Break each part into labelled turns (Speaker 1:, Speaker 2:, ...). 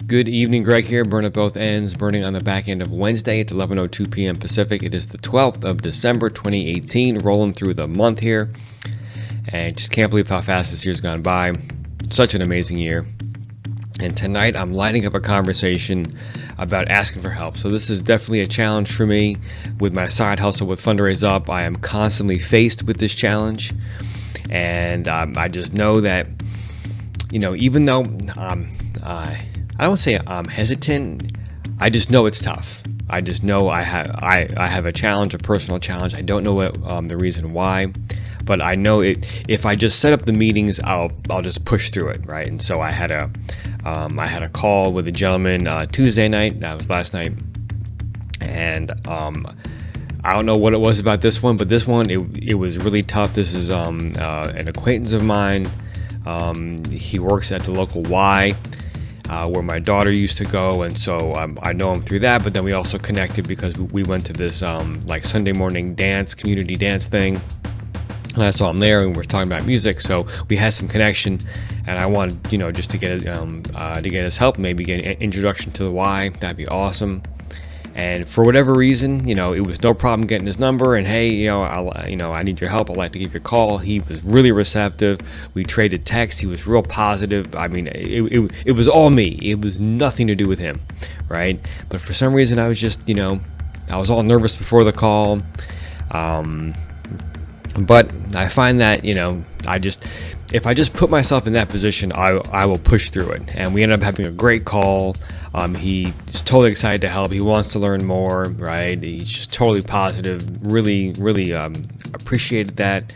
Speaker 1: Good evening, Greg here. Burn at both ends, burning on the back end of Wednesday. It's 11:02 p.m. Pacific. It is the 12th of December, 2018, rolling through the month here. And just can't believe how fast this year's gone by. Such an amazing year. And tonight I'm lighting up a conversation about asking for help. So this is definitely a challenge for me with my side hustle with Fundraise Up. I am constantly faced with this challenge. And I just know that, even though I don't say I'm hesitant. I just know it's tough. I just know I have a challenge, a personal challenge. I don't know what the reason why, but I know it. If I just set up the meetings, I'll just push through it, right? And so I had a call with a gentleman Tuesday night. That was last night, and I don't know what it was about this one, but this one it was really tough. This is an acquaintance of mine. He works at the local Y. Where my daughter used to go, and so I know him through that, but then we also connected because we went to this Sunday morning community dance thing, and I saw him there, and we were talking about music, so we had some connection, and I wanted, just to get his help, maybe get an introduction to the Y. That'd be awesome. And for whatever reason, it was no problem getting his number. And hey, I need your help. I'd like to give you a call. He was really receptive. We traded texts. He was real positive. I mean, it was all me. It was nothing to do with him, right? But for some reason, I was just, I was all nervous before the call. But I find that, if I just put myself in that position, I will push through it. And we ended up having a great call. He's totally excited to help. He wants to learn more, right? He's just totally positive, really, really appreciated that.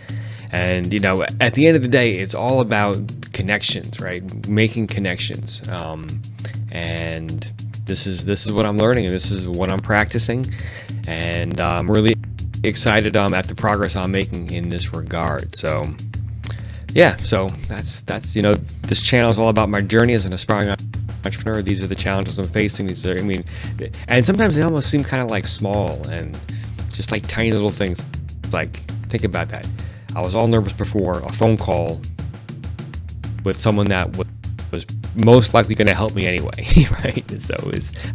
Speaker 1: And, at the end of the day, it's all about connections, right? Making connections. And this is what I'm learning, and this is what I'm practicing. And I'm really excited at the progress I'm making in this regard. So, yeah, so that's this channel is all about my journey as an aspiring entrepreneur. These are the challenges I'm facing. And sometimes they almost seem kind of like small and just like tiny little things. Like, think about that. I was all nervous before a phone call with someone that was most likely going to help me anyway, right? So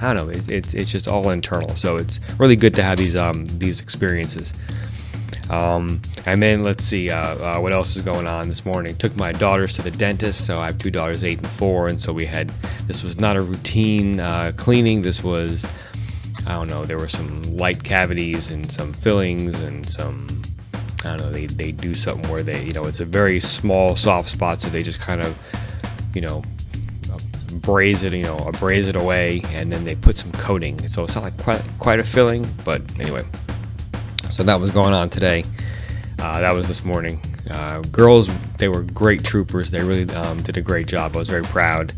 Speaker 1: I don't know. It's just all internal. So it's really good to have these experiences. And then let's see what else is going on this morning. Took my daughters to the dentist. So I have two daughters, 8 and 4, and so this was not a routine cleaning. This was, I don't know, there were some light cavities and some fillings and some, I don't know, they do something where they, it's a very small soft spot, so they just kind of, braise it away, and then they put some coating. So it's not like quite a filling, but anyway. So that was going on today. That was this morning. Girls, they were great troopers. They really did a great job. I was very proud.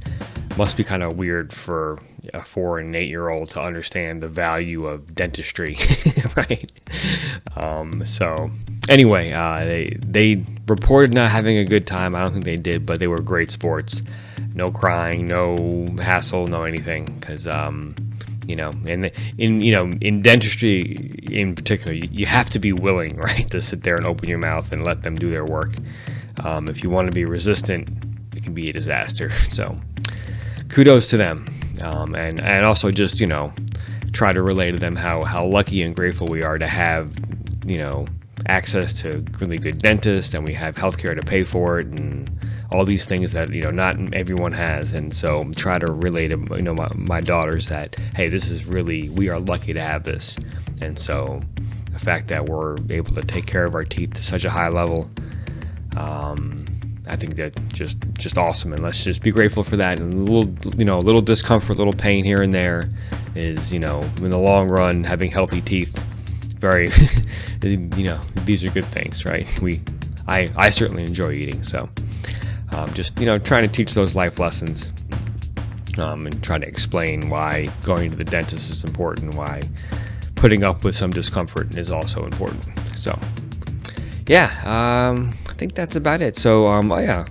Speaker 1: Must be kind of weird for a 4 and 8-year-old to understand the value of dentistry, right? So anyway, they reported not having a good time. I don't think they did, but they were great sports. No crying, no hassle, no anything, because in dentistry in particular, you have to be willing, right, to sit there and open your mouth and let them do their work. If you want to be resistant, it can be a disaster. So kudos to them. And also just, try to relay to them how lucky and grateful we are to have, access to really good dentists, and we have healthcare to pay for it, and all these things that not everyone has. And so try to relate to my daughters that, hey, this is really, we are lucky to have this. And so the fact that we're able to take care of our teeth to such a high level, I think that just awesome. And let's just be grateful for that. And a little discomfort, a little pain here and there is, in the long run, having healthy teeth, very these are good things, right? I certainly enjoy eating. So just trying to teach those life lessons, and trying to explain why going to the dentist is important, why putting up with some discomfort is also important. So yeah, I think that's about it. So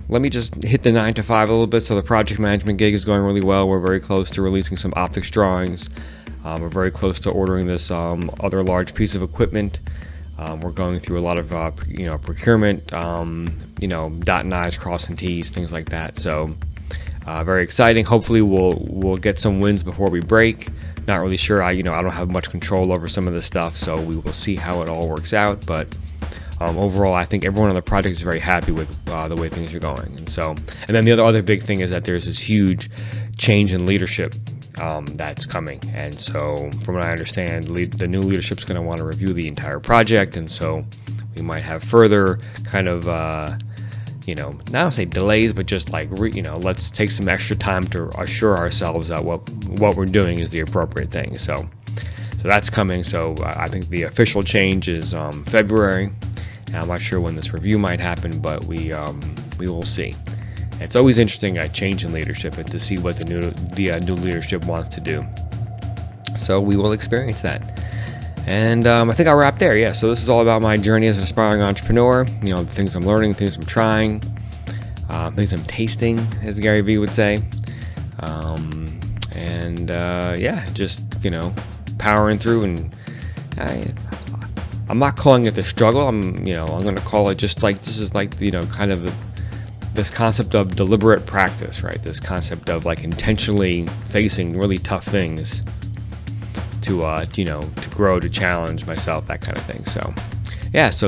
Speaker 1: let me just hit the 9 to 5 a little bit. So the project management gig is going really well. We're very close to releasing some optics drawings. We're very close to ordering this other large piece of equipment. We're going through a lot of procurement, dotting I's, crossing T's, things like that. So Very exciting. Hopefully we'll get some wins before we break. Not really sure. I don't have much control over some of this stuff, so we will see how it all works out. But overall, I think everyone on the project is very happy with the way things are going. And then the other big thing is that there's this huge change in leadership that's coming. And so, from what I understand, the new leadership is going to want to review the entire project, and so we might have further kind of not say delays, but just like let's take some extra time to assure ourselves that what we're doing is the appropriate thing. So that's coming. So I think the official change is February. And I'm not sure when this review might happen, but we will see. And it's always interesting a change in leadership and to see what the new leadership wants to do. So we will experience that. And I think I'll wrap there. Yeah. So this is all about my journey as an aspiring entrepreneur. The things I'm learning, things I'm trying, things I'm tasting, as Gary Vee would say. Just powering through. And I'm not calling it the struggle. I'm going to call it just like this is like kind of this concept of deliberate practice, right? This concept of like intentionally facing really tough things. To grow, to challenge myself, that kind of thing. So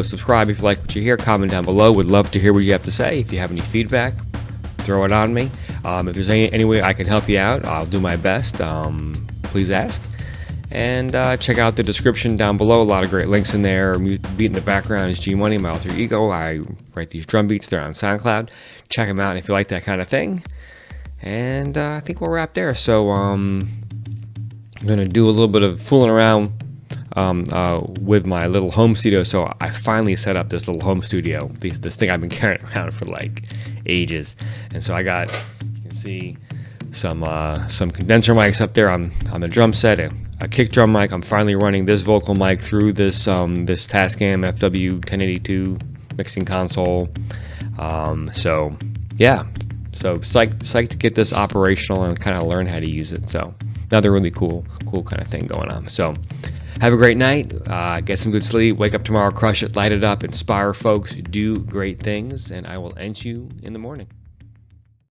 Speaker 1: subscribe if you like what you hear. Comment down below. Would love to hear what you have to say. If you have any feedback, throw it on me. If there's any way I can help you out, I'll do my best. Please ask. And check out the description down below. A lot of great links in there. Beat in the background is G Money, my alter ego. I write these drum beats. They're on SoundCloud. Check them out if you like that kind of thing. And I think we'll wrap there. So I'm going to do a little bit of fooling around with my little home studio. So I finally set up this little home studio, this thing I've been carrying around for like ages. And so I got, you can see, some condenser mics up there on the drum set, a kick drum mic. I'm finally running this vocal mic through this Tascam FW 1082 mixing console. So psyched to get this operational and kind of learn how to use it. So another really cool kind of thing going on. So have a great night. Get some good sleep. Wake up tomorrow, crush it, light it up, inspire folks, do great things, and I will end you in the morning.